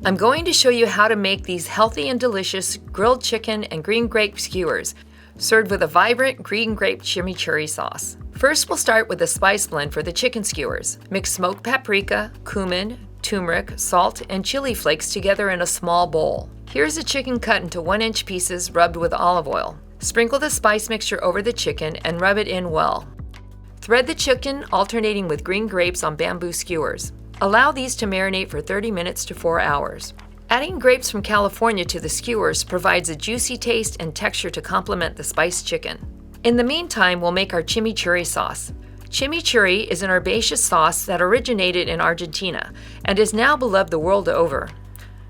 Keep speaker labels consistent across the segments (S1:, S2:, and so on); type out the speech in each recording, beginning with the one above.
S1: I'm going to show you how to make these healthy and delicious grilled chicken and green grape skewers, served with a vibrant green grape chimichurri sauce. First, we'll start with a spice blend for the chicken skewers. Mix smoked paprika, cumin, turmeric, salt, and chili flakes together in a small bowl. Here's the chicken cut into 1-inch pieces rubbed with olive oil. Sprinkle the spice mixture over the chicken and rub it in well. Thread the chicken alternating with green grapes on bamboo skewers. Allow these to marinate for 30 minutes to 4 hours. Adding grapes from California to the skewers provides a juicy taste and texture to complement the spiced chicken. In the meantime, we'll make our chimichurri sauce. Chimichurri is an herbaceous sauce that originated in Argentina and is now beloved the world over.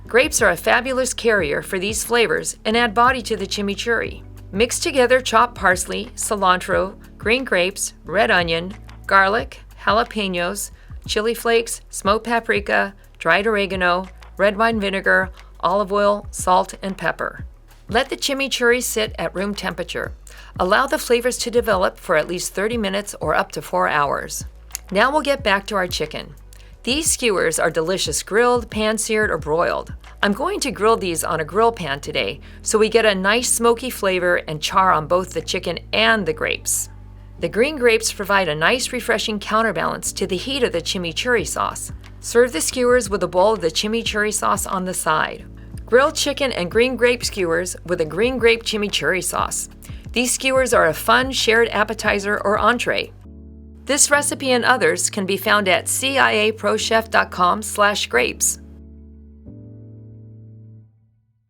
S1: Grapes are a fabulous carrier for these flavors and add body to the chimichurri. Mix together chopped parsley, cilantro, green grapes, red onion, garlic, jalapenos, chili flakes, smoked paprika, dried oregano, red wine vinegar, olive oil, salt, and pepper. Let the chimichurri sit at room temperature. Allow the flavors to develop for at least 30 minutes or up to 4 hours. Now we'll get back to our chicken. These skewers are delicious grilled, pan-seared, or broiled. I'm going to grill these on a grill pan today so we get a nice smoky flavor and char on both the chicken and the grapes. The green grapes provide a nice refreshing counterbalance to the heat of the chimichurri sauce. Serve the skewers with a bowl of the chimichurri sauce on the side. Grilled chicken and green grape skewers with a green grape chimichurri sauce. These skewers are a fun shared appetizer or entree. This recipe and others can be found at ciaprochef.com/grapes.